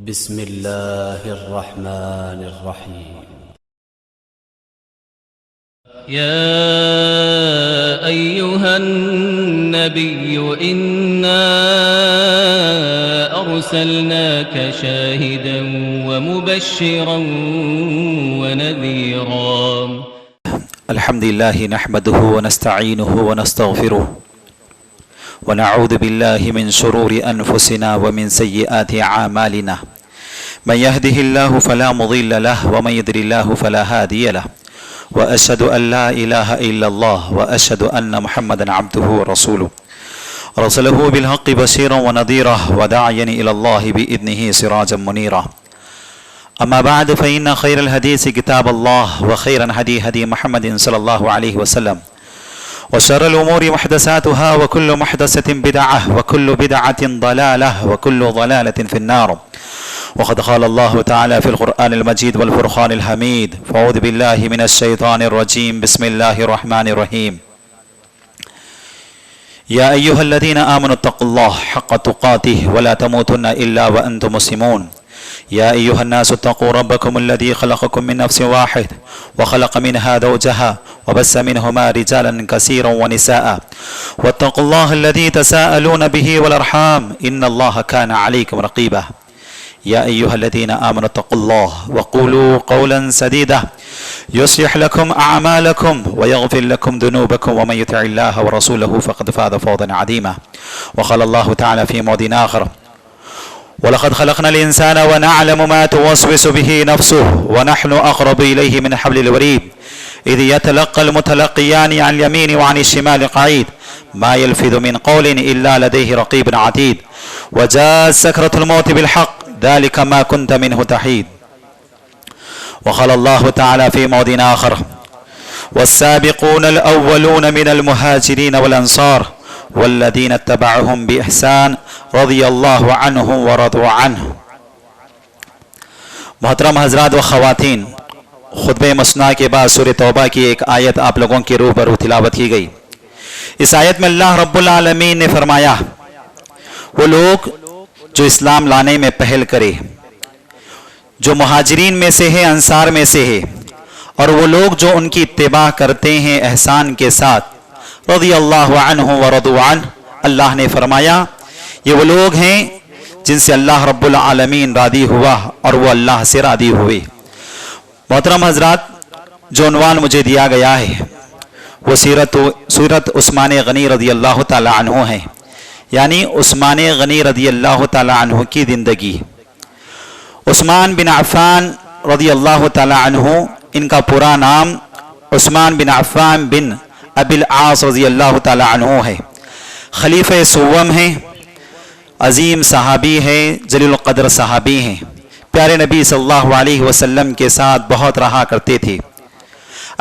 بسم الله الرحمن الرحيم. يا أيها النبي إنا أرسلناك شاهدا ومبشرا ونذيرا. الحمد لله نحمده ونستعينه ونستغفره ونعوذ بالله من شرور أنفسنا ومن سيئات أعمالنا، من يهده الله فلا مضل له ومن يضلل الله فلا هادي له، وأشهد أن لا إله إلا الله وأشهد أن محمدا عبده ورسوله، رسله بالحق بشيرا ونذيرا وداعيا إلى الله بإذنه سراجا منيرا. أما بعد فإن خير الحديث كتاب الله وخير الهدي هدي محمد صلى الله عليه وسلم، وشر الأمور محدثاتها وكل محدثة بدعة وكل بدعة ضلالة وكل ضلالة في النار. وقد قال الله تعالى في القرآن المجيد والفرقان الحميد: فأعوذ بالله من الشيطان الرجيم، بسم الله الرحمن الرحيم. يا أيها الذين آمنوا اتقوا الله حق تقاته ولا تموتن إلا وأنتم مسلمون. يا أيها الناس اتقوا ربكم الذي خلقكم من نفس واحد وخلق منها زوجها وبث منهما رجالا كثيرا ونساء، واتقوا الله الذي تساءلون به والأرحام إن الله كان عليكم رقيبا. يا أيها الذين آمنوا اتقوا الله وقولوا قولا سديدا يصلح لكم أعمالكم ويغفر لكم ذنوبكم، ومن يطع الله ورسوله فقد فاز فوزا عظيما. وقال الله تعالى في موضع آخر: ولقد خلقنا الإنسان ونعلم ما توسوس به نفسه ونحن أقرب إليه من حبل الوريد إذ يتلقى المتلقيان عن اليمين وعن الشمال قعيد ما يلفظ من قول إلا لديه رقيب عتيد وجاءت سكرة الموت بالحق ذلك ما كنت منه تحيد. وقال الله تعالى في موضع آخر: والسابقون الأولون من المهاجرين والأنصار والذين اتبعهم بإحسان رضی اللہ عنہم ورضوا عنہ. محترم حضرات و خواتین، خطبہ مسنہ کے بعد سورہ توبہ کی ایک آیت آپ لوگوں کے روبرو تلاوت کی گئی. اس آیت میں اللہ رب العالمین نے فرمایا وہ لوگ جو اسلام لانے میں پہل کرے، جو مہاجرین میں سے ہے، انصار میں سے ہے، اور وہ لوگ جو ان کی اتباع کرتے ہیں احسان کے ساتھ، رضی اللہ عنہ ورضوا عنہ. اللہ نے فرمایا یہ وہ لوگ ہیں جن سے اللہ رب العالمین راضی ہوا اور وہ اللہ سے راضی ہوئے. محترم حضرات، جو عنوان مجھے دیا گیا ہے وہ سیرت عثمان غنی رضی اللہ تعالی عنہ ہے، یعنی عثمان غنی رضی اللہ تعالی عنہ کی زندگی. عثمان بن عفان رضی اللہ تعالی عنہ، ان کا پورا نام عثمان بن عفان بن ابی العاص رضی اللہ تعالی عنہ ہے. خلیفہ سوم ہیں، عظیم صحابی ہیں، جلیل القدر صحابی ہیں، پیارے نبی صلی اللہ علیہ وسلم کے ساتھ بہت رہا کرتے تھے.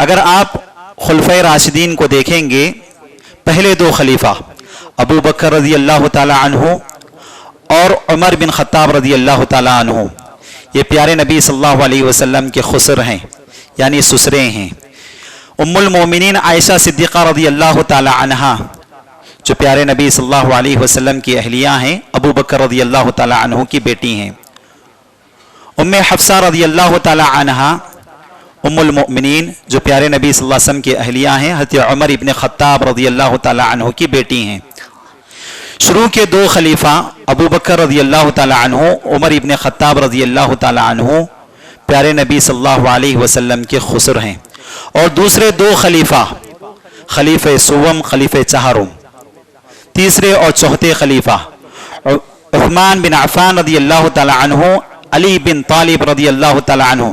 اگر آپ خلفۂ راشدین کو دیکھیں گے، پہلے دو خلیفہ ابو بکر رضی اللہ تعالی عنہ اور عمر بن خطاب رضی اللہ تعالی عنہ، یہ پیارے نبی صلی اللہ علیہ وسلم کے خسر ہیں، یعنی سسرے ہیں. ام المومنین عائشہ صدیقہ رضی اللہ تعالی عنہا، جو پیارے نبی صلی اللہ علیہ وسلم کی اہلیہ ہیں، ابو بکر رضی اللہ تعالی عنہ کی بیٹی ہیں. ام حفصہ رضی اللہ تعالی عنہا، ام المؤمنین، جو پیارے نبی صلی اللہ علیہ وسلم کی اہلیہ ہیں، حضرت عمر ابن خطاب رضی اللہ تعالی عنہ کی بیٹی ہیں. شروع کے دو خلیفہ ابو بکر رضی اللہ تعالی عنہ، عمر ابن خطاب رضی اللہ تعالی عنہ، پیارے نبی صلی اللہ علیہ وسلم کے خسر ہیں. اور دوسرے دو خلیفہ، خلیفہ سوم، خلیفہ چہارم، تیسرے اور چوتھے خلیفہ عثمان بن عفان رضی اللہ تعالی عنہ، علی بن طالب رضی اللہ تعالی عنہ،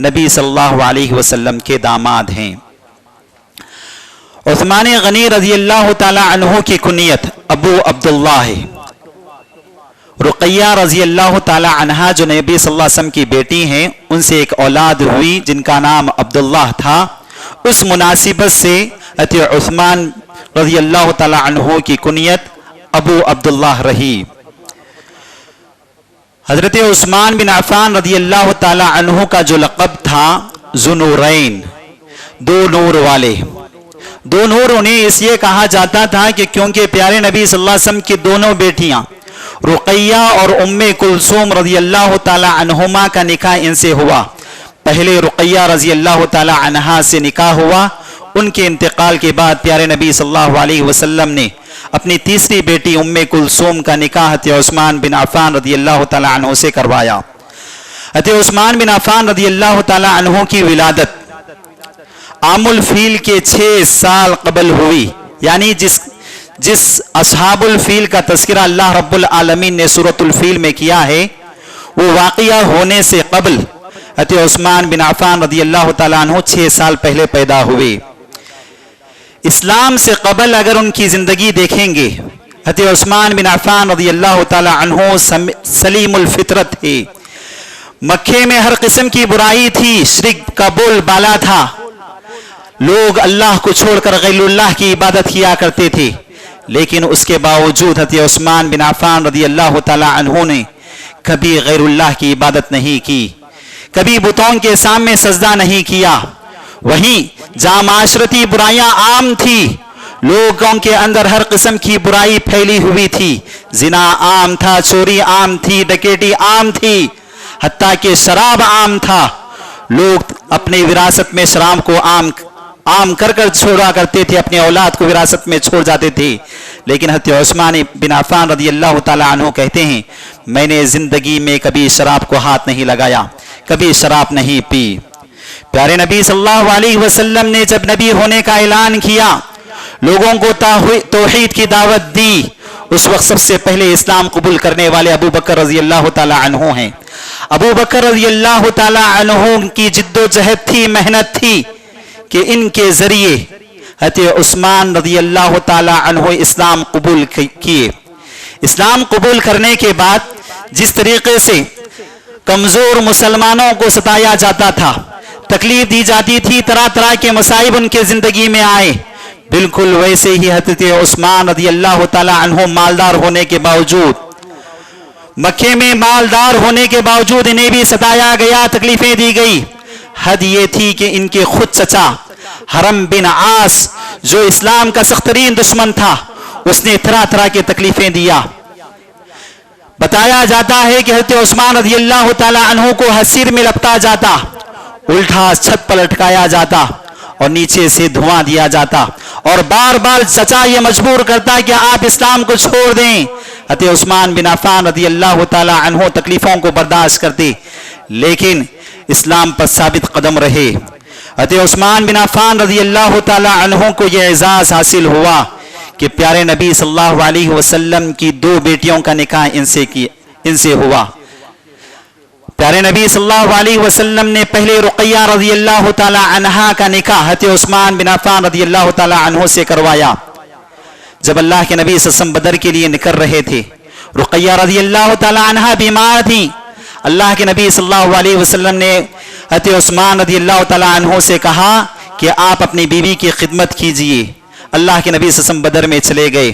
نبی صلی اللہ علیہ وسلم کے داماد ہیں. عثمان غنی رضی اللہ تعالی عنہ کی کنیت ابو عبداللہ ہے. رقیہ رضی اللہ تعالی عنہ، جو نبی صلی اللہ علیہ وسلم کی بیٹی ہیں، ان سے ایک اولاد ہوئی جن کا نام عبداللہ تھا. اس مناسبت سے عثمان رضی اللہ تعالی عنہ کی کنیت ابو عبداللہ رہی. حضرت عثمان بن عفان رضی اللہ تعالی عنہ کا جو لقب تھا ذو نورین، دو نور والے. دو نور انہیں اس لیے کہا جاتا تھا کہ کیونکہ پیارے نبی صلی اللہ علیہ وسلم کی دونوں بیٹیاں رقیہ اور ام کلثوم رضی اللہ تعالی عنہما کا نکاح ان سے ہوا۔ پہلے رقیہ رضی اللہ تعالی عنہا سے نکاح ہوا، ان کے انتقال کے بعد پیارے نبی صلی اللہ علیہ وسلم نے اپنی تیسری بیٹی ام کلثوم کا نکاح حضرت عثمان بن عفان رضی اللہ تعالی عنہ سے کروایا۔ حضرت عثمان بن عفان رضی اللہ تعالی عنہ کی ولادت عام الفیل کے 6 سال قبل ہوئی، یعنی جس اصحاب الفیل کا تذکرہ اللہ رب العالمین نے سورۃ الفیل میں کیا ہے، وہ واقعہ ہونے سے قبل حضرت عثمان بن عفان رضی اللہ تعالیٰ عنہ 6 سال پہلے پیدا ہوئے۔ اسلام سے قبل اگر ان کی زندگی دیکھیں گے، حضرت عثمان بن عفان رضی اللہ تعالیٰ عنہ سلیم الفطرت تھے۔ مکے میں ہر قسم کی برائی تھی، شرک کا بول بالا تھا، لوگ اللہ کو چھوڑ کر غیر اللہ کی عبادت کیا کرتے تھے، لیکن اس کے باوجود حضرت عثمان بن عفان رضی اللہ تعالی عنہ نے کبھی غیر اللہ کی عبادت نہیں کی، کبھی بتوں کے سامنے سجدہ نہیں کیا۔ وہیں جہاں معاشرتی برائیاں عام تھی، لوگوں کے اندر ہر قسم کی برائی پھیلی ہوئی تھی، زنا عام تھا، چوری عام تھی، ڈکیٹی عام تھی، حتیٰ کہ شراب عام تھا، لوگ اپنی وراثت میں شراب کو عام کر چھوڑا کرتے تھے، اپنے اولاد کو وراثت میں چھوڑ جاتے تھے۔ لیکن حضرت عثمان بن عفان رضی اللہ تعالی عنہ کہتے ہیں، میں نے زندگی میں کبھی شراب کو ہاتھ نہیں لگایا، کبھی شراب نہیں پی۔ پیارے نبی صلی اللہ علیہ وسلم نے جب نبی ہونے کا اعلان کیا، لوگوں کو توحید کی دعوت دی، اس وقت سب سے پہلے اسلام قبول کرنے والے ابو بکر رضی اللہ تعالی عنہ ہیں۔ ابو بکر رضی اللہ تعالی عنہ کی جد و جہد تھی، محنت تھی کہ ان کے ذریعے حضرت عثمان رضی اللہ تعالی عنہ اسلام قبول کیے۔ اسلام قبول کرنے کے بعد جس طریقے سے کمزور مسلمانوں کو ستایا جاتا تھا، تکلیف دی جاتی تھی، طرح طرح کے مصائب ان کے زندگی میں آئے، بالکل ویسے ہی حضرت عثمان رضی اللہ تعالی عنہ مالدار ہونے کے باوجود، مکے میں مالدار ہونے کے باوجود انہیں بھی ستایا گیا، تکلیفیں دی گئی۔ حد یہ تھی کہ ان کے خود چچا حرم بن عاص جو اسلام کا سخت ترین دشمن تھا، اس نے طرح طرح کے تکلیفیں دیا۔ بتایا جاتا ہے کہ حضرت عثمان رضی اللہ تعالی عنہ کو حصیر میں لپٹا جاتا، الٹا چھت پر لٹکایا جاتا اور نیچے سے دھواں دیا جاتا، اور بار بار چچا یہ مجبور کرتا کہ آپ اسلام کو چھوڑ دیں۔ حضرت عثمان بن عفان رضی اللہ تعالی عنہ تکلیفوں کو برداشت کرتے، لیکن اسلام پر ثابت قدم رہے۔ حضرت عثمان بن عفان رضی اللہ تعالی عنہ کو یہ اعزاز حاصل ہوا کہ پیارے نبی صلی اللہ علیہ وسلم کی 2 بیٹیوں کا نکاح ان سے ہوا۔ پیارے نبی صلی اللہ علیہ وسلم نے پہلے رقیہ رضی اللہ تعالی عنہا کا نکاح حضرت عثمان بن عفان رضی اللہ تعالی عنہ سے کروایا۔ جب اللہ کے نبی صلی اللہ علیہ وسلم بدر کے لیے نکل رہے تھے، رقیہ رضی اللہ تعالی عنہا بیمار تھی۔ اللہ کے نبی صلی اللہ علیہ وسلم نے حضرت عثمان رضی اللہ تعالی عنہ سے کہا کہ آپ اپنی بیوی کی خدمت کیجئے۔ اللہ کے نبی صلی اللہ علیہ وسلم بدر میں چلے گئے۔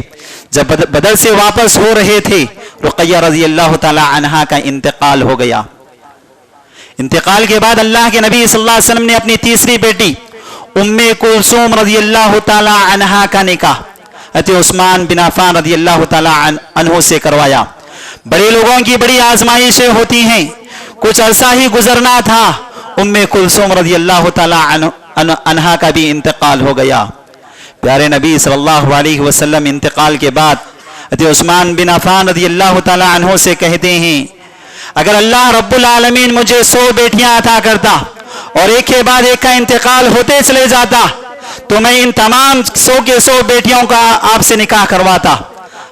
جب بدر سے واپس ہو رہے تھے، رقیہ رضی اللہ تعالی عنہا کا انتقال ہو گیا۔ انتقال کے بعد اللہ کے نبی صلی اللہ علیہ وسلم نے اپنی تیسری بیٹی ام کلثوم رضی اللہ تعالی عنہا کا نکاح حضرت عثمان بن عفان رضی اللہ تعالی عنہ سے کروایا۔ بڑے لوگوں کی بڑی آزمائشیں ہوتی ہیں، کچھ عرصہ ہی گزرنا تھا، ام کلثوم رضی اللہ تعالی عنہا کا بھی انتقال ہو گیا۔ پیارے نبی صلی اللہ علیہ وسلم انتقال کے بعد حضرت عثمان بن عفان رضی اللہ تعالی عنہ سے کہتے ہیں، اگر اللہ رب العالمین مجھے 100 بیٹیاں عطا کرتا اور ایک کے بعد ایک کا انتقال ہوتے چلے جاتا تو میں ان تمام 100 کے 100 بیٹیوں کا آپ سے نکاح کرواتا۔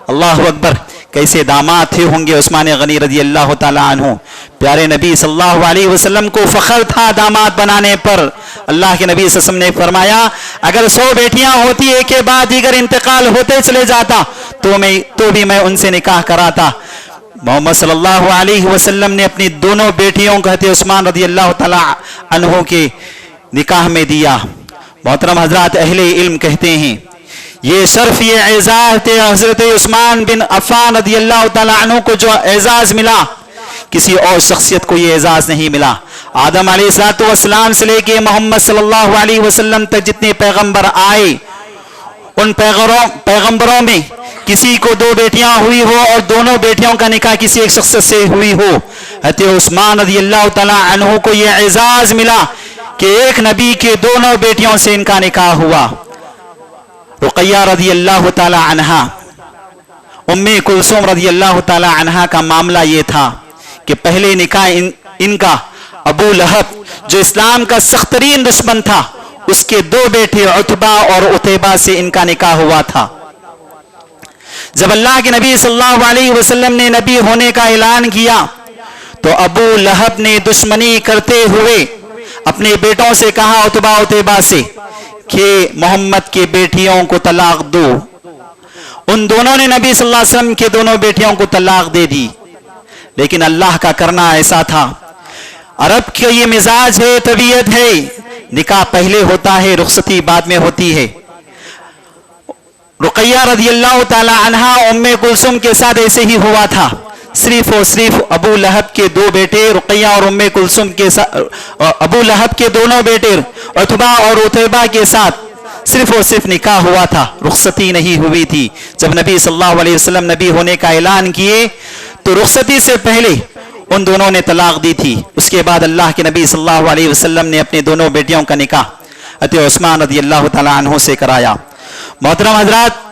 اللہ اکبر، کیسے داماد تھے ہوں گے عثمان غنی رضی اللہ تعالی عنہ۔ پیارے نبی صلی اللہ علیہ وسلم کو فخر تھا داماد بنانے پر۔ اللہ کے نبی صلی اللہ علیہ وسلم نے فرمایا، اگر 100 بیٹیاں ہوتی ایک کے بعد دیگر انتقال ہوتے چلے جاتا تو بھی میں ان سے نکاح کراتا۔ محمد صلی اللہ علیہ وسلم نے اپنی دونوں بیٹیوں کو حضرت عثمان رضی اللہ تعالی عنہ کے نکاح میں دیا۔ محترم حضرات اہل علم کہتے ہیں، یہ شرف، یہ اعزاز حضرت عثمان بن عفان رضی اللہ تعالی عنہ کو جو اعزاز ملا، کسی اور شخصیت کو یہ اعزاز نہیں ملا۔ آدم علیہ السلام سے لے کے محمد صلی اللہ علیہ وسلم تک جتنے پیغمبر آئے، उन पैगंबरों में किसी को 2 बेटियां हुई हो और दोनों बेटियों का निकाह किसी एक शख्स से हुई हो, हज़रत उस्मान रज़ी अल्लाह ताला अन्हु को यह एजाज मिला कि एक नबी के दोनों बेटियों से इनका निकाह हुआ। रुक़ैया रज़ी अल्लाह ताला अन्हा, उम्मे कुलसूम रज़ी अल्लाह ताला अन्हा का मामला ये था कि पहले निकाह इनका अबू लहब जो इस्लाम का सख्त तरीन दुश्मन था, उसके 2 बेटे उतबा और उतैबा से इनका निकाह हुआ था। जब अल्लाह के नबी सल्लल्लाहु अलैहि वसल्लम ने नबी होने का ऐलान किया तो अबू लहब ने दुश्मनी करते हुए अपने बेटों से कहा, उतबा उतैबा से, कि मोहम्मद के बेटियों को तलाक दो। उन दोनों ने नबी सल्लल्लाहु अलैहि वसल्लम के दोनों बेटियों को तलाक दे दी। लेकिन अल्लाह का करना ऐसा था, अरब का ये मिजाज है, तबीयत है, निकाह पहले होता है, रुखसती बाद में होती है। रुक़ैया रज़ी अल्लाह ताला अन्हा उम्मे कुलसूम के साथ ऐसे ही हुआ था। सिर्फ और सिर्फ अबू लहब के 2 बेटे रुक़ैया और उम्मे कुलसूम के साथ, अबू लहब के दोनों बेटे उतबा और उतैबा के साथ सिर्फ और सिर्फ निकाह हुआ था, रुखसती नहीं हुई थी। जब नबी सल्लल्लाहु अलैहि वसल्लम नबी होने का ऐलान किए तो रुखसती से पहले उन दोनों ने तलाक दी थी। उसके बाद अल्लाह के नबी सल्लल्लाहु अलैहि वसल्लम ने अपने दोनों बेटियों का निकाह हज़रत उस्मान रज़ी अल्लाह ताला अन्हु से कराया। मोहतरम हज़रात,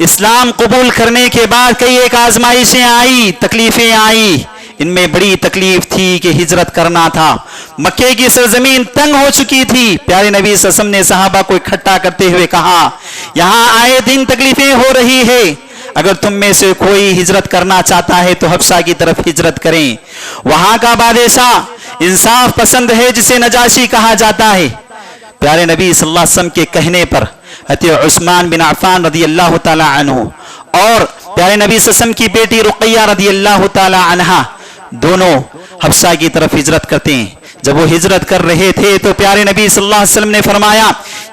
इस्लाम कबूल करने के बाद कई एक आजमाइशें आई, तकलीफें आई। इनमें बड़ी तकलीफ थी कि हिजरत करना था, मक्के की सरजमीन तंग हो चुकी थी। प्यारे नबी सल्लल्लाहु अलैहि वसल्लम ने सहाबा को इकट्ठा करते हुए कहा, यहाँ आए दिन तकलीफें हो रही है, अगर तुम में से कोई हिजरत करना चाहता है तो हबशा की तरफ हिजरत करें। वहां का बादशाह इंसाफ पसंद है, जिसे नजाशी कहा जाता है। प्यारे नबी सल्लल्लाहु अलैहि वसल्लम के कहने पर हज़रत उस्मान बिन अफ़्फ़ान रज़ी अल्लाह ताला अन्हु और प्यारे नबी सल्लल्लाहु अलैहि वसल्लम की बेटी रुक़ैया रज़ी अल्लाह ताला अन्हा दोनों हबशा की तरफ हिजरत करते हैं। जब वो हिजरत कर रहे थे तो प्यारे नबी सल्लल्लाहु अलैहि वसल्लम ने फरमाया,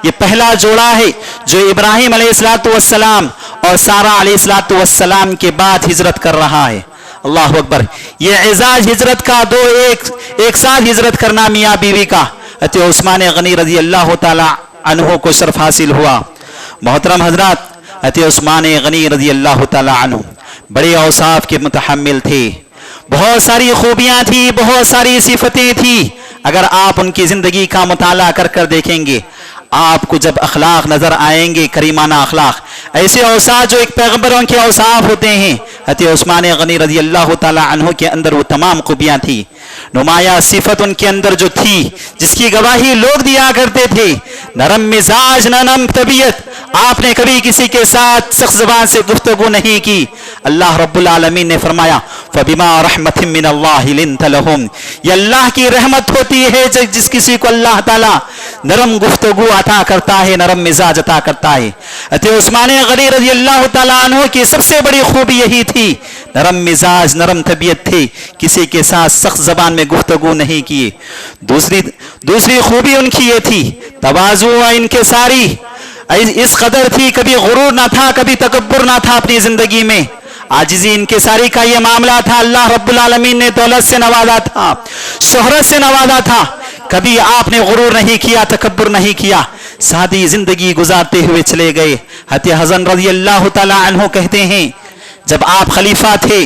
ये पहला जोड़ा है जो इब्राहिम अलैहिस्सलातु वस्सलाम और सारा अलैहिस्सलाम के बाद हिजरत कर रहा है। अल्लाह अकबर। ये एजाज हिजरत का एक साथ हिजरत करना मियाँ बीवी का हज़रत उस्मान गनी रज़ी अल्लाह ताला अन्हु को शर्फ हासिल हुआ। मोहतरम हजरात, हज़रत उस्मान गनी रज़ी अल्लाह ताला अन्हु बड़े औसाफ के मुतहम्मिल थे, बहुत सारी खूबियां थी, बहुत सारी सिफतें थी। अगर आप उनकी जिंदगी का मुताला कर कर देखेंगे, आपको जब अखलाक नजर आएंगे, करीमाना अखलाक, ऐसे औसाफ जो एक पैगंबरों के औसाफ होते हैं, हज़रत उस्मान गनी रज़ी अल्लाह ताला अन्हु के अंदर वो तमाम खूबियां थी। नुमाया सिफत उनके अंदर जो थी, जिसकी गवाही लोग दिया करते थे, नरम मिजाज, नरम तबीयत। आपने कभी किसी के साथ सख्त ज़बान से गुफ्तगू नहीं की। अल्लाह रब्बुल आलमीन ने फरमाया, फबिमा रहमतिन मिनल्लाहि लिन्त लहुम, ये अल्लाह की रहमत होती है जिस किसी को अल्लाह ताला नरम गुफ्तगू अता करता है, नरम मिजाज अता करता है। हज़रत उस्मान गनी रज़ी अल्लाह ताला अन्हु की सबसे बड़ी खूबी यही थी, नरम मिजाज, नरम तबीयत थी, किसी के साथ सख्त ज़बान में गुफ्तगू नहीं किए। दूसरी खूबी उनकी ये थी, तवाज़ु व इनकिसारी, इस कदर थी, कभी गुरूर ना था, कभी तकब्बुर ना था अपनी जिंदगी में। आजिज़ी इनकिसारी का ये मामला था। अल्लाह रब्बुल आलमीन ने दौलत से नवाजा था, शोहरत से नवाजा था, कभी आपने गुरूर नहीं किया, तकब्बुर नहीं किया, सादी जिंदगी गुजारते हुए चले गए। हज़रत हसन रज़ी अल्लाह ताला अन्हु कहते हैं, जब आप खलीफा थे,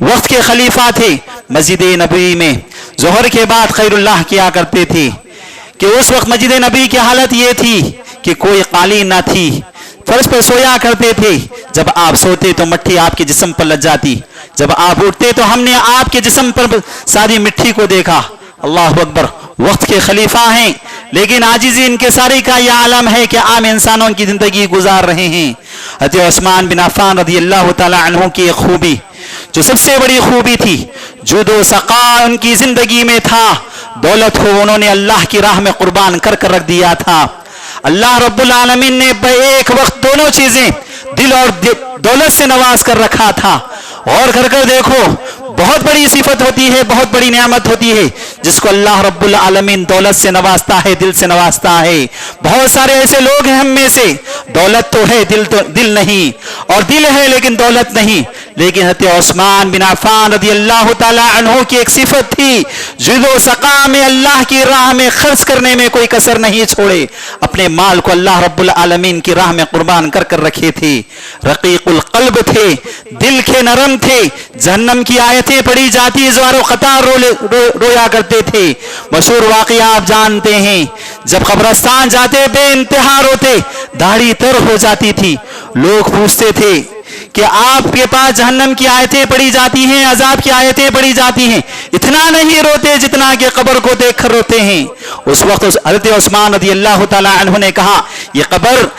वक्त के खलीफा थे, मस्जिद नबी में जोहर के बाद खैरुल्लाह किया करते थे कि उस वक्त मस्जिद नबी की हालत ये थी कि कोई कालीन ना थी, फर्श पर सोया करते थे। जब आप सोते तो मिट्टी आपके जिस्म पर लग जाती, जब आप उठते तो हमने आपके जिस्म पर सारी मिट्टी को देखा। अल्लाह अकबर। वक्त के खलीफा हैं, लेकिन आजिज़ी इनकिसारी का यह आलम है कि आम इंसानों की जिंदगी गुजार रहे हैं। हज़रत उस्मान बिन अफ़्फ़ान रज़ी अल्लाह ताला अन्हु की एक खूबी, जो सबसे बड़ी खूबी थी, जुदो सक़ा उनकी जिंदगी में था। दौलत को उन्होंने अल्लाह की राह में कुर्बान कर कर रख दिया था। अल्लाह रब्बुल आलमीन ने एक वक्त दोनों चीजें, दिल और दौलत से नवाज कर रखा था। और कर देखो, बहुत बड़ी सिफत होती है, बहुत बड़ी नेमत होती है जिसको अल्लाह रब्बुल आलमीन दौलत से नवाजता है, दिल से नवाजता है। बहुत सारे ऐसे लोग हैं हम में से, दौलत तो है, दिल नहीं, और दिल है लेकिन दौलत नहीं। लेकिन हज़रत उस्मान बिन अफ़्फ़ान रज़ी अल्लाह ताला अन्हु की एक सिफत थी, जुज़ो सक़ा में अल्लाह की राह में खर्च करने में कोई कसर नहीं छोड़े, अपने माल को अल्लाह रब्बुल आलमीन की राह में कुर्बान कर कर रखे थे। रक़ीक़ुल क़ल्ब थे, दिल के नरम थे, जहन्नम की आयतें पढ़ी जाती ज़वारो क़तार रोया करते थे। मशहूर वाक़या आप जानते हैं, जब कब्रिस्तान जाते बेइंतहा रोते, दाढ़ी तर हो जाती थी। लोग पूछते थे कि आपके पास जहन्नम की आयतें पढ़ी जाती हैं, अजाब की आयतें पढ़ी जाती हैं, इतना नहीं रोते जितना कि कब्र को देखकर रोते हैं। उस वक्त हज़रत उस्मान रज़ी अल्लाह ताला अन्हु ने कहा, ये कब्र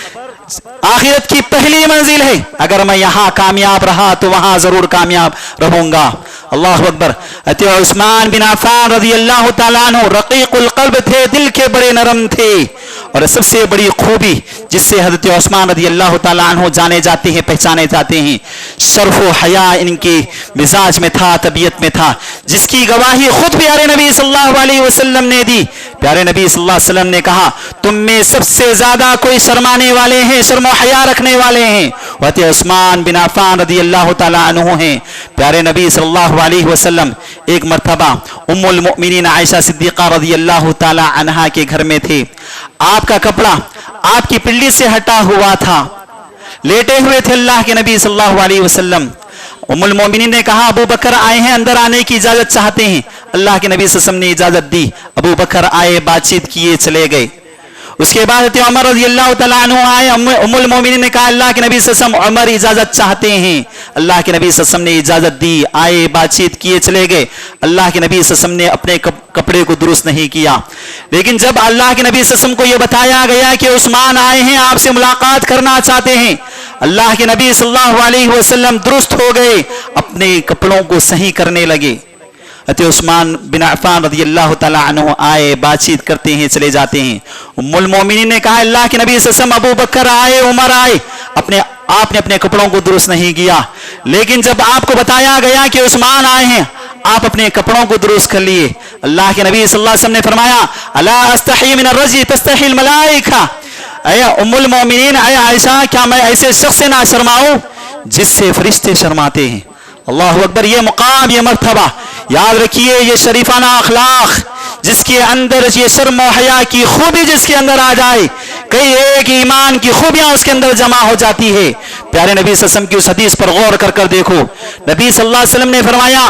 आखिरत की पहली मंजिल है, अगर मैं यहाँ कामयाब रहा तो वहां जरूर कामयाब रहूंगा। अल्लाह अकबर। हज़रत उस्मान बिन अफ़्फ़ान रज़ी अल्लाह ताला अन्हु रक़ीक़ुल क़ल्ब थे, दिल के बड़े नरम थे। और सबसे बड़ी खूबी जिससे हज़रत उस्मान रज़ी अल्लाह ताला अन्हु जाने जाते हैं, पहचाने जाते हैं, शर्फ़ व हया इनके मिजाज में था, तबीयत में था, जिसकी गवाही खुद प्यारे नबी सल्लल्लाहु अलैहि वसल्लम ने दी। प्यारे नबी सल्लल्लाहु अलैहि वसल्लम ने कहा, तुम में सबसे ज्यादा कोई शर्माने वाले हैं, शर्म व हया रखने वाले हैं, हज़रत उस्मान बिन अफ़्फ़ान रज़ी अल्लाह ताला अन्हु हैं। प्यारे नबी सल्लल्लाहु अलैहि वसल्लम एक मर्तबा उम्मुल मोमिनीन आयशा सिद्दीक़ा रज़ी अल्लाह ताला अन्हा के घर में थे। आपका कपड़ा आपकी पिल्ली से हटा हुआ था, लेटे हुए थे अल्लाह के नबी सल्लल्लाहु अलैहि वसल्लम। उम्मुल मोमिनीन ने कहा, अबू बकर आए हैं, अंदर आने की इजाजत चाहते हैं। अल्लाह के नबी सल्लल्लाहु अलैहि वसल्लम ने इजाजत दी। अबू बकर आए, बातचीत किए, चले गए। उसके बाद उमर रज़ी अल्लाह ताला अन्हु आए। उम्मुल मोमिनीन ने कहा, अल्लाह के नबी सल्लल्लाहु अलैहि वसल्लम उमर इजाजत चाहते हैं। अल्लाह के नबी सल्लल्लाहु अलैहि वसल्लम ने इजाजत दी, आए, बातचीत किए, चले गए। अल्लाह के नबी सल्लल्लाहु अलैहि वसल्लम ने अपने कपड़े को दुरुस्त नहीं किया। लेकिन जब अल्लाह के नबी सल्लल्लाहु अलैहि वसल्लम को यह बताया गया कि उस्मान आए हैं, आपसे मुलाकात करना चाहते हैं, अल्लाह के नबी सल्लल्लाहु अलैहि वसल्लम दुरुस्त हो गए, अपने कपड़ों को सही करने लगे। हज़रत उस्मान बिन अफ़्फ़ान रज़ी अल्लाह ताला अन्हु आए, बातचीत करते हैं, चले जाते हैं। उम्मुल मोमिनीन ने कहा, अल्लाह के नबी सल्लल्लाहु अलैहि वसल्लम, अबू बकर आए, उमर आए, आपने अपने कपड़ों को दुरुस्त नहीं किया। लेकिन जब आपको बताया गया कि उस्मान आए हैं, आप अपने कपड़ों को दुरुस्त कर लिए। अल्लाह के नबी सल्लल्लाहु अलैहि वसल्लम ने फरमाया, अला अस्तही मिन अर्रजी तस्तहील मलाइका, अया उम्मुल मोमिनीन, अया आयशा, क्या मैं ऐसे शख्स से ना शर्माऊं जिससे फरिश्ते शर्माते हैं। अल्लाह अकबर। ये मुकाम, ये मर्तबा याद रखिए, ये शरीफाना अखलाक जिसके अंदर ये शर्म और हया की खूबी जिसके अंदर आ जाए, कई एक ईमान की खूबियां उसके अंदर जमा हो जाती है। प्यारे नबी सल्लल्लाहु अलैहि वसल्लम की उस हदीस पर गौर कर कर देखो। नबी सल्लल्लाहु अलैहि वसल्लम ने फरमाया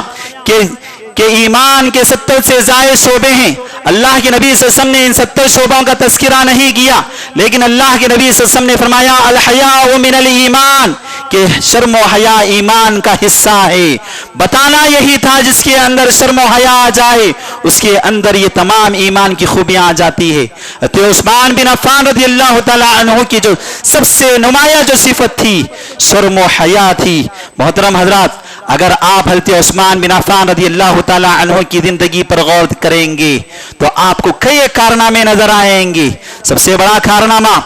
कि ईमान के 70 से ज़ायद शोबे हैं। अल्लाह के नबी सल्लल्लाहु अलैहि वसल्लम ने इन 70 शोबों का तज़किरा नहीं किया, लेकिन अल्लाह के नबी सल्लल्लाहु अलैहि वसल्लम ने फरमाया, अल हया मिनल ईमान, कि शर्म व हया ईमान का हिस्सा है। बताना यही था, जिसके अंदर शर्म व हया आ जाए उसके अंदर ये तमाम ईमान की खूबियां आ जाती है। तो उस्मान बिन अफ़्फ़ान रज़ी अल्लाह ताला अन्हु की जो सबसे नुमाया जो सिफत थी, शर्म व हया थी। मोहतरम हजरात, अगर आप हज़रत उस्मान बिन अफ़्फ़ान रज़ी अल्लाह ताला अन्हु की जिंदगी पर गौर करेंगे तो आपको कई कारनामे नजर आएंगे। सबसे बड़ा कारनामा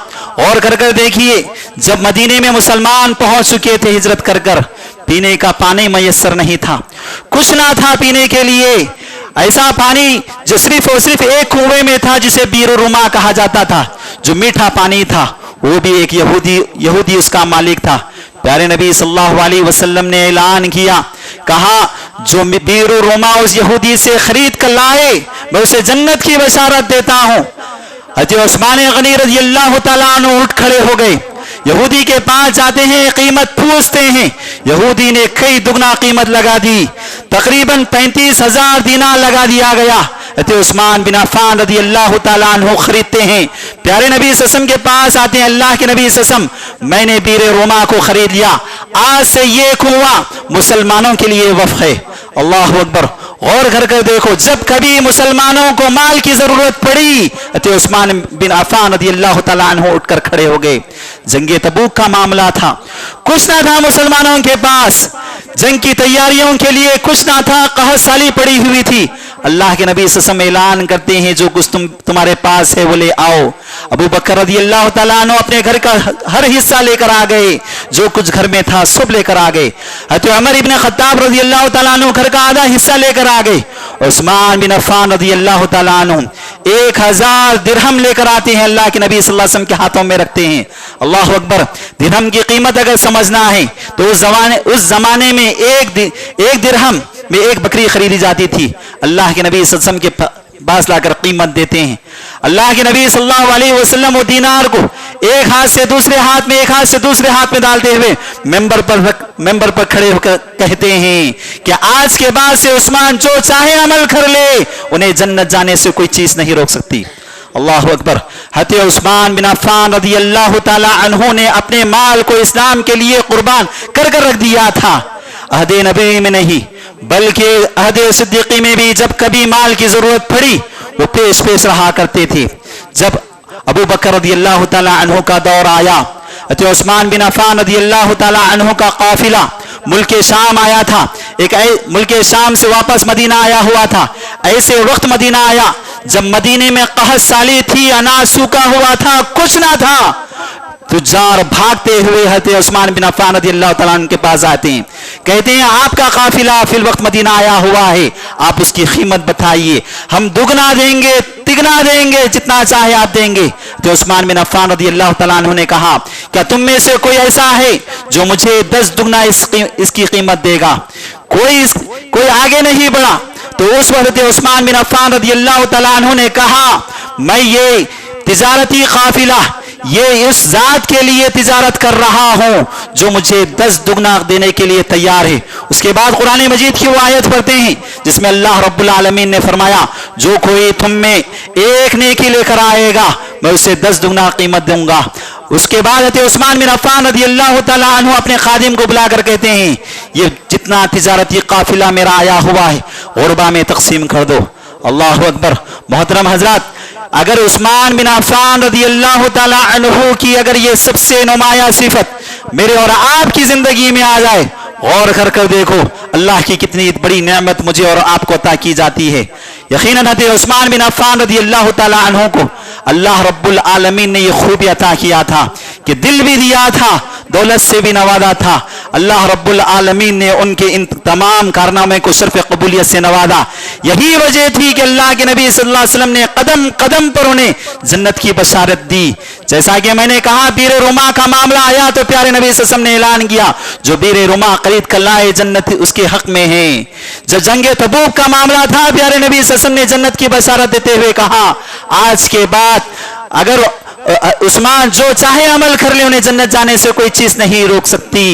और कर कर देखिए, जब मदीने में मुसलमान पहुंच चुके थे हिजरत कर कर, पीने का पानी मयसर नहीं था, कुछ ना था पीने के लिए। ऐसा पानी जो सिर्फ और सिर्फ एक कुएं में था, जिसे बीर रुमा कहा जाता था, जो मीठा पानी था, वो भी एक यहूदी उसका मालिक था। प्यारे नबी सल्लल्लाहु अलैहि वसल्लम ने ऐलान किया, कहा, जो बीर रुमा उस यहूदी से खरीद कर लाए, मैं उसे जन्नत की बशारत देता हूं। हज़रत उस्मान गनी रज़ी अल्लाह ताला अन्हु उठ खड़े हो गए, यहूदी के पास जाते हैं, कीमत पूछते हैं। यहूदी ने कई दुगना कीमत लगा दी, तकरीबन 35,000 दीनार लगा दिया गया। हज़रत उस्मान बिन अफ़्फ़ान रज़ी अल्लाह ताला अन्हु खरीदते हैं, प्यारे नबी सल्लल्लाहु अलैहि वसल्लम के पास आते हैं, अल्लाह के नबी सल्लल्लाहु अलैहि वसल्लम, मैंने बीर रोमा को खरीद लिया, आज से ये कुआं मुसलमानों के लिए वक्फ है। अल्लाह अकबर। गौर कर देखो, जब कभी मुसलमानों को माल की जरूरत पड़ी, तो उस्मान बिन अफ़्फ़ान रज़ी अल्लाह ताला अन्हु उठकर खड़े हो गए। जंगे तबूक का मामला था, कुछ ना था मुसलमानों के पास, जंग की तैयारियों के लिए कुछ ना था, कहत साली पड़ी हुई थी। अल्लाह के नबी सल्लल्लाहु अलैहि वसल्लम ऐलान करते हैं, जो कुछ तुम्हारे पास है वो ले आओ। अबू बकर रज़ी अल्लाह ताला अन्हु अपने घर का हर हिस्सा लेकर आ गए, जो कुछ घर में था सब लेकर आ गए। हज़रत उमर इब्न खत्ताब रज़ी अल्लाह ताला अन्हु घर का आधा हिस्सा लेकर आ गए। उस्मान बिन अफ़्फ़ान रज़ी अल्लाह ताला अन्हु 1000 दिरहम लेकर आते हैं, अल्लाह के नबी सल्लल्लाहु अलैहि वसल्लम के हाथों में रखते हैं। अल्लाह अकबर। दिरहम की कीमत अगर समझना है तो उस जमाने में एक दिरहम में एक बकरी खरीदी जाती थी। अल्लाह के नबी सल्लल्लाहु अलैहि वसल्लम के पास लाकर कीमत देते हैं। अल्लाह के नबी सल्लल्लाहु अलैहि वसल्लम वो दीनार को एक हाथ से दूसरे हाथ में, एक हाथ से दूसरे हाथ में डालते हुए मेंबर पर खड़े होकर कहते हैं कि आज के बाद से उस्मान जो चाहे अमल कर ले, उन्हें जन्नत जाने से कोई चीज नहीं रोक सकती। अल्लाह अकबर। हज़रत उस्मान बिन अफ़्फ़ान रज़ी अल्लाह ताला अन्हु ने अपने माल को इस्लाम के लिए कुर्बान कर रख दिया था। अहदे नबी में नहीं बल्कि अहदे सिद्दीक़ी में भी जब कभी माल की जरूरत पड़ी वो पेश रहा करते थे। जब अबू बकर रज़ी अल्लाह ताला अन्हु का दौर आया, हज़रत उस्मान बिन अफ़्फ़ान रज़ी अल्लाह ताला अन्हु का काफिला मुल्क शाम आया था। मुल्क शाम से वापस मदीना आया हुआ था। ऐसे वक्त मदीना आया जब मदीने में कहत साली थी, अनाज सूखा हुआ था, कुछ ना था। तुजार भागते हुए हज़रत उस्मान बिन अफ़्फ़ान रज़ियल्लाहु तआला अन्हु के पास आते हैं, कहते हैं आपका काफिला फिल वक्त मदीना आया हुआ है, आप उसकी कीमत बताइए, हम दुगना देंगे तिगना देंगे, जितना चाहे आप देंगे। तो उस्मान बिन अफ़्फ़ान रज़ियल्लाहु तआला अन्हु ने कहा क्या तुम में से कोई ऐसा है जो मुझे 10 दुगना इसकी कीमत देगा? कोई आगे नहीं बढ़ा। तो उस वक्त उस्मान बिन अफ़्फ़ान रज़ियल्लाहु तआला अन्हु ने कहा मैं ये तिजारती काफिला ये इस जात के लिए तिजारत कर रहा हूं जो मुझे 10 दुगना देने के लिए तैयार है। उसके बाद कुरान मजीद की वो आयत पढ़ते हैं जिसमें अल्लाह रब्बुल आलमीन ने फरमाया जो कोई तुम में एक नेकी लेकर आएगा मैं उसे 10 दुगना कीमत दूंगा। उसके बाद हज़रत उस्मान बिन अफ़्फ़ान रज़ियल्लाहु तआला अन्हु अपने खादिम को बुलाकर कहते हैं ये जितना तिजारती काफिला मेरा आया हुआ है गुरबा में तकसीम कर दो। अल्लाह अकबर। मोहतरम हजरात, अगर उस्मान बिन अफ़्फ़ान रज़ियल्लाहु तआला अन्हु की अगर ये सबसे नुमाया सिफत मेरे और आपकी जिंदगी में आ जाए, गौर कर देखो अल्लाह की कितनी बड़ी नेमत मुझे और आपको अता की जाती है। यकीनन हज़रत उस्मान बिन अफ़्फ़ान रज़ियल्लाहु तआला अन्हु को अल्लाह रब्बुल आलमीन ने यह खूबी अता किया था कि दिल भी दिया था, दौलत से भी नवाजा था। अल्लाह रब्बुल आलमीन ने उनके इन तमाम कारनामे को शर्फ कबूलियत से नवाजा। यही वजह थी कि अल्लाह के नबी सल्लल्लाहु अलैहि वसल्लम ने कदम कदम पर उन्हें जन्नत की बशारत दी। जैसा कि मैंने कहा बीर रुमा का मामला आया तो प्यारे नबी सल्लल्लाहु अलैहि वसल्लम ने ऐलान किया जो बीर रुमा खरीद कर लाए जन्नत उसके हक में है। जब जंगे तबूक का मामला था प्यारे नबी सल्लल्लाहु अलैहि वसल्लम ने जन्नत की बशारत देते हुए कहा आज के बाद अगर उस्मान जो चाहे अमल कर ले उन्हें जन्नत जाने से कोई चीज नहीं रोक सकती।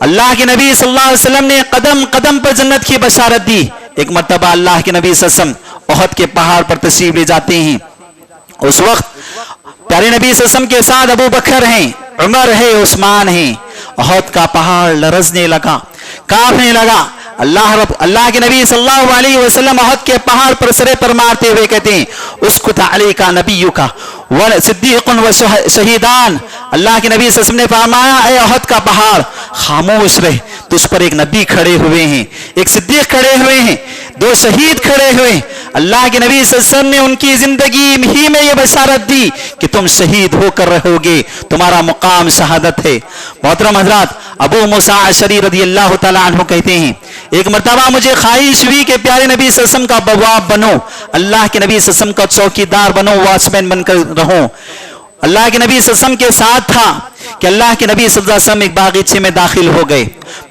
अल्लाह के नबी सल्लल्लाहु अलैहि वसल्लम ने कदम कदम पर जन्नत की बशारत दी। एक मर्तबा अल्लाह के नबी सल्लल्लाहु अलैहि वसल्लम ओहद के पहाड़ पर तशरीफ ले जाते हैं। उस वक्त प्यारे नबी सल्लल्लाहु अलैहि वसल्लम के साथ अबू बकर हैं, उमर है, उस्मान है। ओहद का पहाड़ लरजने लगा, कांपने लगा। अल्लाह के नबी सल्लल्लाहु अलैहि वसल्लम ओहद के पहाड़ पर सरे पर मारते हुए कहते हैं उसकुत अलैका नबियुका व सिद्दीकुन व शहीदान। अल्लाह के नबी सल्लल्लाहु अलैहि वसल्लम ने फरमाया ऐ ओहद का पहाड़ खामोश रहे, तुझ पर एक नबी खड़े हुए हैं, एक सिद्दीक खड़े हुए हैं, 2 शहीद खड़े हुए हैं। अल्लाह के नबी सल्लल्लाहु अलैहि वसल्लम ने उनकी जिंदगी ही में यह बशारत दी कि तुम शहीद होकर रहोगे, तुम्हारा मुकाम शहादत है। मोहतरम हजरात, अबू मूसा अशरी रज़ियल्लाहु तआला अन्हु कहते हैं एक मर्तबा मुझे ख्वाहिश हुई कि प्यारे नबी सल्लल्लाहु अलैहि वसल्लम का बवाब बनो, अल्लाह के नबी सल्लल्लाहु अलैहि वसल्लम का चौकीदार बनो, वॉचमैन बनकर रहूं। अल्लाह के नबी सल्लल्लाहु अलैहि वसल्लम के साथ था कि अल्लाह के नबी सल्लल्लाहु अलैहि वसल्लम एक बागीचे में दाखिल हो गए।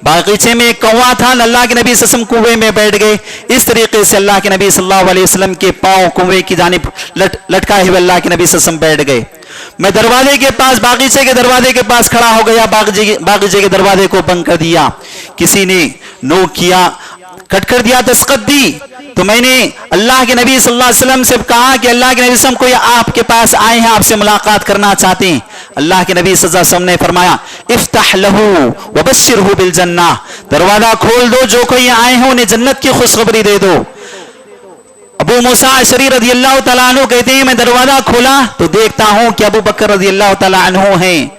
बागीचे में एक कौवा था, अल्लाह के नबी सल्लल्लाहु अलैहि वसल्लम कुएं में बैठ गए। इस तरीके से अल्लाह के नबी सल्लल्लाहु अलैहि वसल्लम के पांव कुएं की जानिब लटकाए हुए अल्लाह के नबी सल्लल्लाहु अलैहि वसल्लम बैठ गए। मैं दरवाजे के पास, बागीचे के दरवाजे के पास खड़ा हो गया, बागीचे के दरवाजे को बंद कर दिया। किसी ने नोक किया, खटखट दिया, दस्तखत दी। तो मैंने अल्लाह के नबी सल्लल्लाहु अलैहि वसल्लम से कहा कि अल्लाह के नबी सल्लल्लाहु अलैहि वसल्लम कोई आपके पास आए हैं, आपसे मुलाकात करना चाहते हैं। अल्लाह के नबी सल्लल्लाहु अलैहि वसल्लम ने फरमाया इफ्ताह लहू व बश्शिरहू बिल जन्नह, दरवाजा खोल दो, जो कोई आए हैं उन्हें जन्नत की खुशखबरी दे दो। अबू मूसा अशरी रज़ियल्लाहु तआला अन्हु कहते हैं मैं दरवाजा खोला तो देखता हूं कि अबू बकर रज़ियल्लाहु तआला अन्हु हैं।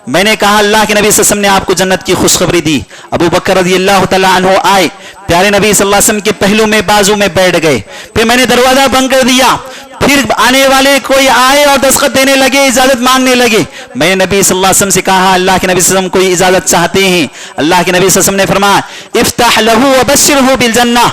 मैंने कहा अल्लाह के नबी सल्लल्लाहु अलैहि वसल्लम ने आपको जन्नत की खुशखबरी दी। अबू बकर रज़ियल्लाहु तआला अन्हु आए, प्यारे नबी सल्लल्लाहु अलैहि वसल्लम के पहलू में बाजू में बैठ गए। फिर मैंने दरवाजा बंद कर दिया। फिर आने वाले कोई आए और दस्तखत देने लगे, इजाजत मांगने लगे। मैंने नबी सल्लल्लाहु अलैहि वसल्लम से कहा अल्लाह के नबी सल्लल्लाहु अलैहि वसल्लम कोई इजाजत चाहते हैं। अल्लाह के नबी सल्लल्लाहु अलैहि वसल्लम ने फरमाया इफ्ताह लहू व बश्शिरहू बिल जन्नह,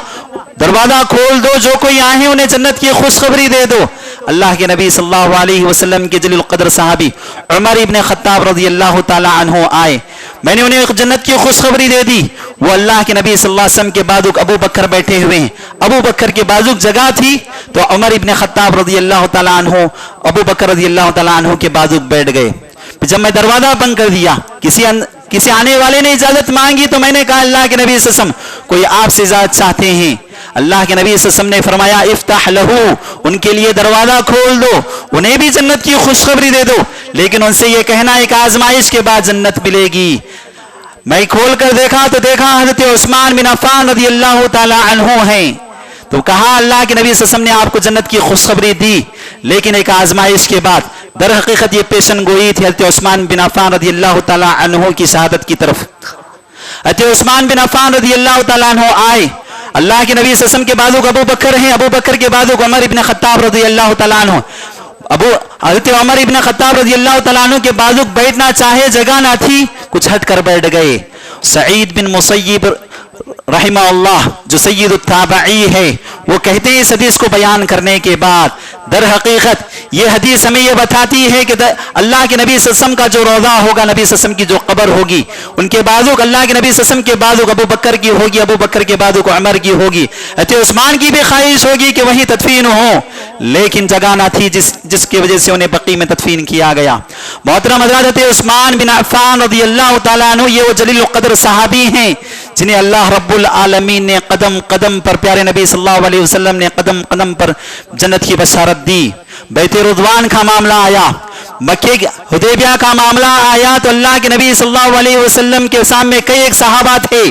दरवाजा खोल दो, जो कोई आए उन्हें जन्नत की खुशखबरी दे दो। अल्लाह के नबी सल्लल्लाहु अलैहि वसल्लम के जलील क़द्र सहाबी उमर इब्न खत्ताब रज़ियल्लाहु ताला अन्हु आए। मैंने उन्हें एक जन्नत की खुशखबरी दे दी। वो अल्लाह के नबी सल्लल्लाहु अलैहि वसल्लम के बाजुक अबू बकर बैठे हुए हैं। अबू बकर के बाजुक जगह थी तो उमर इब्न खत्ताब रज़ियल्लाहु ताला अन्हु अबू बकर रज़ियल्लाहु ताला अन्हु के बाजुक बैठ गए। जब मैं दरवाजा बंद कर दिया, किसी आने वाले ने इजाजत मांगी तो मैंने कहा अल्लाह के नबी सल्लल्लाहु अलैहि वसल्लम कोई आपसे इजाजत चाहते हैं। अल्लाह के नबी सल्लल्लाहु अलैहि वसल्लम ने फरमाया इफ्ताह लहू, उनके लिए दरवाजा खोल दो, उन्हें भी जन्नत की खुशखबरी दे दो, लेकिन उनसे ये कहना एक आजमाइश के बाद जन्नत मिलेगी। मैं खोल कर देखा तो देखा हजरत उस्मान बिन अफ़्फ़ान रज़ियल्लाहु ताला अन्हु हैं। तो कहा अल्लाह के नबी सल्लल्लाहु अलैहि वसल्लम ने आपको जन्नत की खुशखबरी दी, लेकिन एक आजमाइश के बाद। दर हकीकत ये पेशन गोई थी हजरत उस्मान बिन अफ़्फ़ान रज़ियल्लाहु ताला अन्हु की शहादत की तरफ। हजरत उस्मान बिन अफ़्फ़ान रज़ियल्लाहु ताला अन्हु आए, अल्लाह के नबी सल्लल्लाहु अलैहि वसल्लम के बाजुक अबू बकर हैं, अबू बकर के बाजुक उमर इब्न खत्ताब रज़ियल्लाहु ताला अन्हु। हज़रत उमर इब्न खत्ताब रज़ियल्लाहु ताला अन्हु के बाजुक बैठना चाहे, जगह ना थी, कुछ हट कर बैठ गए। सईद बिन मुसय्यिब रहमहुल्लाह जो सय्यद ताबई है, वो कहते हैं इस हदीस को बयान करने के बाद, दर हकीकत ये हदीस हमें ये बताती है कि अल्लाह के नबी सल्लल्लाहु अलैहि वसल्लम का जो रोज़ा होगा, नबी सल्लल्लाहु अलैहि वसल्लम की जो कब्र होगी, उनके बाजुक अल्लाह के नबी सल्लल्लाहु अलैहि वसल्लम के बाजुक अबू बकर की होगी, अबू बकर के बाजुक उमर की होगी, हज़रत उस्मान की भी ख्वाहिश होगी कि वही तदफीन हो, लेकिन जगह ना थी जिसकी वजह से उन्हें बकी में तदफीन किया गया। मोहतरम हज़रत उस्मान बिन अफ़्फ़ान रज़ियल्लाहु ताला अन्हु ये वो जलील क़द्र सहाबी हैं जिन्हें अल्लाह रब्बुल आलमीन ने कदम कदम पर, प्यारे नबी सल्लल्लाहु अलैहि वसल्लम ने कदम कदम पर जन्नत की बशारत दी। बैते रुज़वान का मामला आया, मक्के हुदैबिया का मामला आया तो अल्लाह के नबी सल्लल्लाहु अलैहि वसल्लम के सामने कई एक सहाबा थे,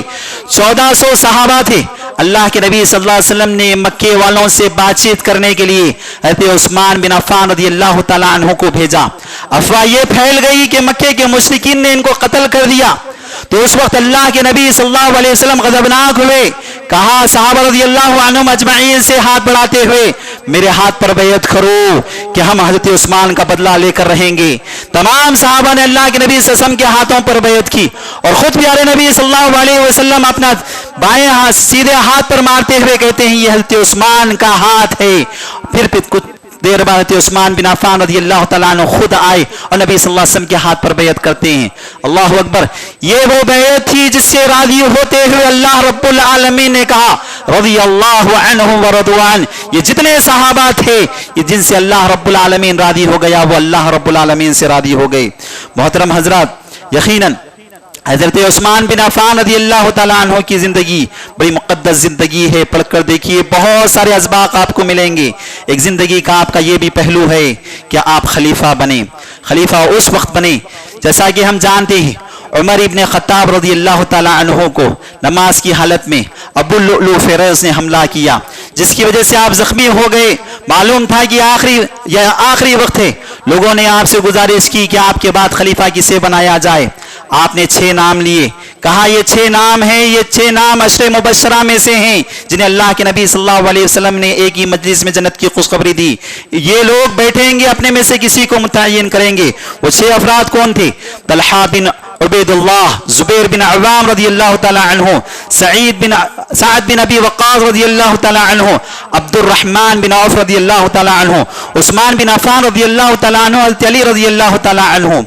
1400 सहाबा थे। अल्लाह के नबी सल्लल्लाहु अलैहि वसल्लम ने मक्के वालों से बातचीत करने के लिए हज़रत उस्मान बिन अफ़्फ़ान रज़ियल्लाहु ताला अन्हु को भेजा। अफवाह ये फैल गई कि मक्के के मुशरिकीन ने इनको कत्ल कर दिया। तो उस वक्त अल्लाह के नबी सल्लल्लाहु अलैहि वसल्लम गज़बनाक हुए, कहा सहाबा रज़ियल्लाहु अन्हुम अजमईन से हाथ बढ़ाते हुए मेरे हाथ पर बैत करो कि हम हज़रत उस्मान का बदला लेकर रहेंगे। तमाम सहाबा ने अल्लाह के नबी सल्लल्लाहु अलैहि वसल्लम के हाथों पर बैत की और खुद प्यारे नबी सल्लल्लाहु अलैहि वसल्लम अपना बाएं हाथ सीधे हाथ पर मारते हुए कहते हैं ये हज़रत उस्मान का हाथ है। फिर कुछ देर बाद उस्मान बिन अफ़्फ़ान रज़ियल्लाहु ताला अन्हु खुद आए और नबी सल्लल्लाहु अलैहि वसल्लम के हाथ पर बैत करते हैं। अल्लाहु अकबर। ये वो बैत थी जिससे राज़ी होते हुए अल्लाह रब्बुल आलमीन ने कहा रज़ियल्लाहु अन्हु व रज़वान। ये जितने सहाबा थे ये जिनसे अल्लाह रब्बुल आलमीन राज़ी हो गया वो अल्लाह रब्बुल आलमीन से राज़ी हो गए। मोहतरम हजरात, यकीनन हज़रत उस्मान बिन अफ़्फ़ान रज़ियल्लाहु ताला अन्हु की ज़िंदगी बड़ी मुक़द्दस ज़िंदगी है। पढ़कर देखिए, बहुत सारे असबाक आपको मिलेंगे। एक ज़िंदगी का आपका ये भी पहलू है कि आप खलीफा बने। खलीफा उस वक्त बने जैसा कि हम जानते हैं उमर इब्न खत्ताब रज़ियल्लाहु ताला अन्हु को नमाज की हालत में अबू लुलू फ़िरौज़ ने हमला किया, जिसकी वजह से आप जख्मी हो गए। मालूम था कि आखिरी वक्त है। लोगों ने आपसे गुजारिश की कि आपके बाद खलीफा किसे बनाया जाए। आपने 6 नाम लिए, कहा ये 6 नाम हैं, ये 6 नाम अशरे मुबश्शरा में से हैं जिन्हें अल्लाह के नबी सल्लल्लाहु अलैहि वसल्लम ने एक ही मजलिस में जन्नत की खुशखबरी दी। ये लोग बैठेंगे, अपने में से किसी को मुतय्यन करेंगे। वो 6 अफराद कौन थे? तलहा बिन उबैदुल्लाह, जुबैर बिन अव्वाम रज़ियल्लाहु ताला अन्हु, सअद बिन अबी वक्कास रज़ियल्लाहु ताला अन्हु, अब्दुर्रहमान बिन औफ रज़ियल्लाहु ताला अन्हु, उस्मान बिन अफ़्फ़ान रज़ियल्लाहु ताला अन्हु, अली रज़ियल्लाहु ताला अन्हु।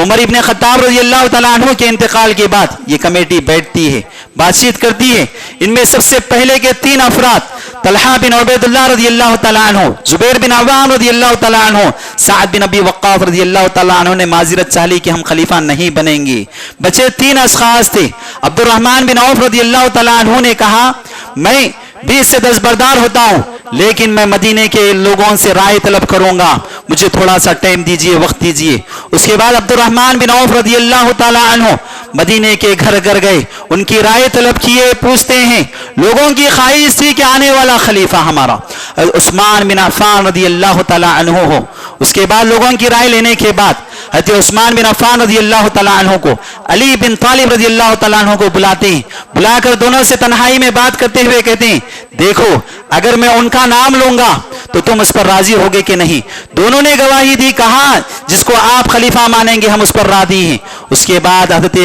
उमर इब्न खत्ताब रज़ियल्लाहु ताला अन्हु के इंतकाल के बाद ये कमेटी बैठती है, बातचीत करती है। इनमें सबसे पहले के 3 अफराद तलहा बिन उबैदुल्लाह रज़ियल्लाहु ताला अन्हु, जुबैर बिन अव्वाम रज़ियल्लाहु ताला अन्हु, सअद बिन अबी वक्कास रज़ियल्लाहु ताला अन्हु ने माज़िरत चाही कि हम खलीफा नहीं बनेंगे। बचे 3 अशख़ास थे। अब्दुर्रहमान बिन औफ रज़ियल्लाहु ताला अन्हु ने कहा मैं 20 से दस्तबरदार होता हूँ, लेकिन मैं मदीने के लोगों से राय तलब करूंगा, मुझे थोड़ा सा टाइम दीजिए, वक्त दीजिए। उसके बाद अब्दुर्रहमान बिन औफ रज़ियल्लाहु ताला अन्हु मदीने के घर घर गए, उनकी राय तलब किए। पूछते हैं, लोगों की ख्वाहिश थी कि आने वाला खलीफा हमारा उस्मान बिन अफ़्फ़ान रज़ियल्लाहु ताला अन्हु हो। उसके बाद लोगों की राय लेने के बाद हज़रत उस्मान बिन अफ़्फ़ान रज़ियल्लाहु ताला अन्हु को अली बिन तालिब रज़ियल्लाहु ताला अन्हु को बुलाते हैं। बुलाकर दोनों से तन्हाई में बात करते हुए कहते हैं, देखो अगर मैं उनका नाम लूंगा तो तुम उस पर राजी होगे कि नहीं? दोनों ने गवाही दी, कहा जिसको आप खलीफा मानेंगे हम उस पर राजी हैं। उसके बाद हज़रत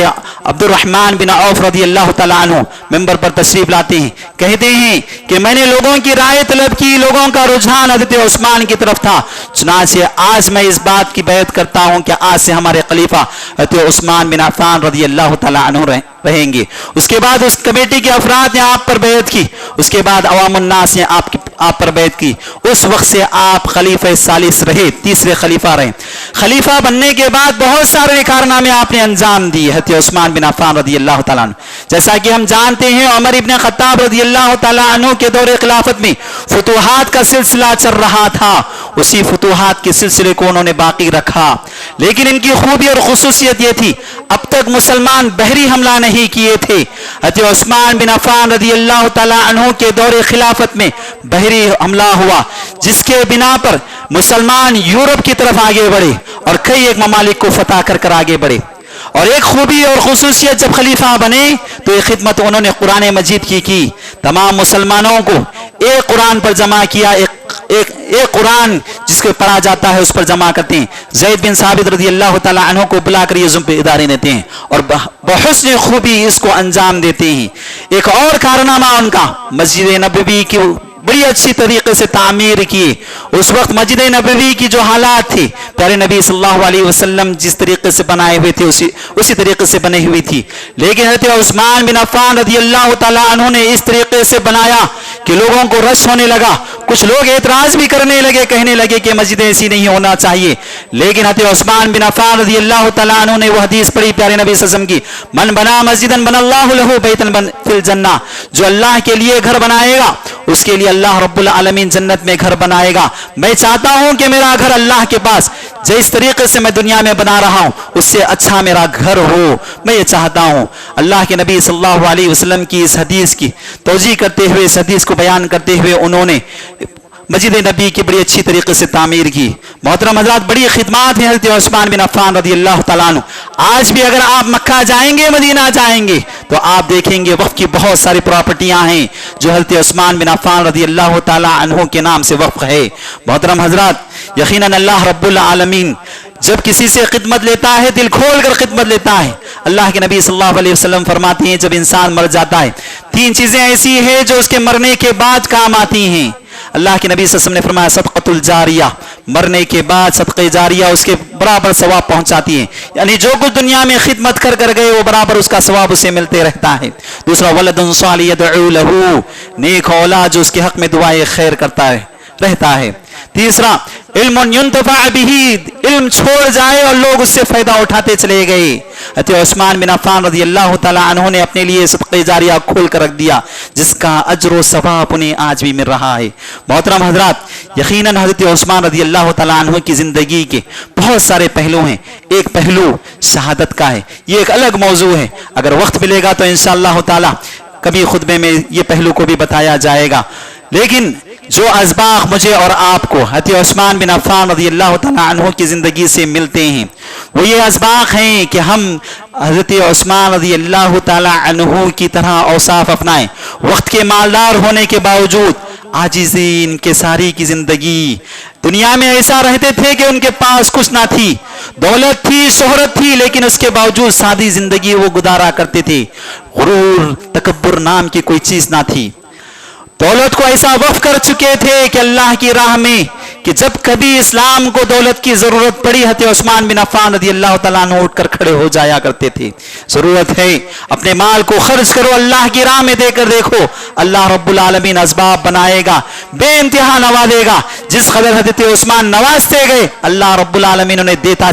अब्दुर्रहमान बिन औफ रदी अल्लाह तआला अन्हु मिंबर पर तशरीफ लाते हैं, कहते हैं कि मैंने लोगों की राय तलब की, लोगों का रुझान हज़रत उस्मान की तरफ था, चुनांचे आज मैं इस बात की बैत करता हूं कि आज से हमारे खलीफा हज़रत उस्मान बिन अफ़्फ़ान रदी अल्लाह तआला अन्हु रहेंगे। उसके बाद उस कमेटी के अफराद ने आप पर बैत की, उसके बाद अवामुन्नास ने आप पर बैत की। उस वक्त से आप खलीफा सालिस रहे, तीसरे खलीफा रहे। खलीफा बनने के बाद बहुत सारे कारनामे आपने अंजाम दिए हज़रत उस्मान बिन अफ़्फ़ान रदी अल्लाह तआला अन्हु। जैसा कि हम जानते हैं उमर इब्न खत्ताब रदी अल्लाह तआला अन्हु के दौरे खिलाफत में फुतूहात का सिलसिला चल रहा था, उसी फुतूहात के सिलसिले को उन्होंने बाकी रखा। लेकिन इनकी खूबी और खुसूसियत ये थी, अब तक मुसलमान बहरी हमला नहीं किए थे। हज़रत उस्मान बिन अफ़्फ़ान रदी अल्लाह तआला अन्हु के दौरे खिलाफत में बहरी हमला हुआ, जिसके बिना पर मुसलमान यूरोप की तरफ आगे बढ़े और कई एक ममालिक को फतह कर आगे बढ़े। और एक खूबी और खुसूसियत, जब खलीफा बने तो एक खिदमत उन्होंने कुरान मजीद की तमाम मुसलमानों को एक कुरान पर जमा किया, एक कुरान जिसको पढ़ा जाता है उस पर जमा करते हैं। ज़ैद बिन साबित रज़ी अल्लाह ताला अन्हु को बुलाकर ये ज़िम्मेदारी देते हैं और बहुस्न खूबी इसको अंजाम देते हैं। एक और कारनामा उनका, मस्जिद नबवी की बड़ी अच्छी तरीके से तामीर की। उस वक्त मस्जिद नबवी की जो हालात थी, प्यारे नबी सल्लल्लाहु अलैहि वसल्लम जिस तरीके से बनाए हुए थे उसी तरीके से बनी हुई थी। लेकिन हज़रत उस्मान बिन अफ़्फ़ान रज़ियल्लाहु ताला अन्हु ने इस तरीके से बनाया कि लोगों को रश होने लगा। कुछ लोग एतराज भी करने लगे, कहने लगे कि मस्जिद ऐसी नहीं होना चाहिए। लेकिन हज़रत उस्मान बिन अफ़्फ़ान रज़ियल्लाहु ताला अन्हु ने वो हदीस पढ़ी प्यारे नबी सल्लल्लाहु अलैहि वसल्लम की, मन बना मस्जिदन बनल्लाहु लहू बैतन फिल जन्नह, जो अल्लाह के लिए घर बनाएगा उसके लिए अल्लाह रब्बुल आलमीन जन्नत में घर बनाएगा। मैं चाहता हूं कि मेरा घर अल्लाह के पास जिस तरीके से मैं दुनिया में बना रहा हूं उससे अच्छा मेरा घर हो, मैं ये चाहता हूं। अल्लाह के नबी सल्लल्लाहु अलैहि वसल्लम की इस हदीस की तौजीह करते हुए, इस हदीस को बयान करते हुए उन्होंने मस्जिद नबी की बड़ी अच्छी तरीके से तामीर की। मोहतरम हज़रात, बड़ी खिदमत है हज़रत उस्मान बिन अफ़्फ़ान रज़ियल्लाहु ताला अन्हु। आज भी अगर आप मक्का जाएंगे, मदीना जाएंगे तो आप देखेंगे वक़्फ़ की बहुत सारी प्रॉपर्टियां हैं जो हज़रत उस्मान बिन अफ़्फ़ान रज़ियल्लाहु ताला अन्हु के नाम से वक़्फ़ है। मोहतरम हज़रात, यकीनन अल्लाह रब्बुल आलमीन जब किसी से खिदमत लेता है, दिल खोल कर खिदमत लेता है। अल्लाह के नबी सल्लल्लाहु अलैहि वसल्लम फरमाते हैं, जब इंसान मर जाता है तीन चीजें ऐसी हैं जो उसके मरने के बाद काम आती हैं। अल्लाह के नबी सल्लल्लाहु अलैहि वसल्लम ने फरमाया, सदक़तुल जारिया, मरने के बाद सदक़े जारिया उसके बराबर सवाब पहुंचाती है, यानी जो कुछ दुनिया में खिदमत कर गए वो बराबर उसका सवाब उसे मिलते रहता है। दूसरा, वलदुन सालिह यदउ लहू, नेक औलाद जो उसके हक में दुआए खैर करता है रहता है। तीसरा, इल्मुन युंतफा बिही, इल्म छोड़ जाए और लोग उससे फायदा उठाते चले गए। हज़रत उस्मान बिन अफ़्फ़ान रज़ियल्लाहु ताला अन्हु ने अपने लिए सदक़े जारिया खोल कर रख दिया, जिसका अज्र व सवाब उन्हें आज भी मिल रहा है। मोहतरम हज़रात, यकीनन हज़रत उस्मान रज़ियल्लाहु ताला अन्हु की जिंदगी के बहुत सारे पहलू हैं। एक पहलू शहादत का है, ये एक अलग मौजू है। अगर वक्त मिलेगा तो इंशाअल्लाह ताला कभी खुतबे में ये पहलू को भी बताया जाएगा। लेकिन जो असबाक मुझे और आपको हज़रत उस्मान बिन अफ़्फ़ान रज़ियल्लाहु ताला अन्हु की ज़िंदगी से मिलते हैं वो ये असबाक हैं कि हम हज़रत उस्मान रज़ियल्लाहु ताला अन्हु की तरह औसाफ अपनाएं। वक्त के मालदार होने के बावजूद आजिज़ी, इनकिसारी की ज़िंदगी, दुनिया में ऐसा रहते थे कि उनके पास कुछ ना थी, दौलत थी, शोहरत थी, लेकिन उसके बावजूद सादी ज़िंदगी वो गुजारा करते थे। गुरूर, तकब्बुर नाम की कोई चीज़ ना थी। दौलत को ऐसा वक्फ कर चुके थे कि अल्लाह की राह में कि जब कभी इस्लाम को दौलत की जरूरत पड़ी हज़रत उस्मान बिन अफ़्फ़ान रज़ियल्लाहु ताला अन्हु उठकर खड़े हो जाया करते थे। जरूरत है अपने माल को खर्च करो, अल्लाह की राह में देकर देखो, अल्लाह रब्बुल आलमीन असबाब बनाएगा, बेइंतहा नवाजेगा। जिस कदर हज़रत उस्मान नवाजते गए अल्लाह रब्बुल आलमीन उन्हें देता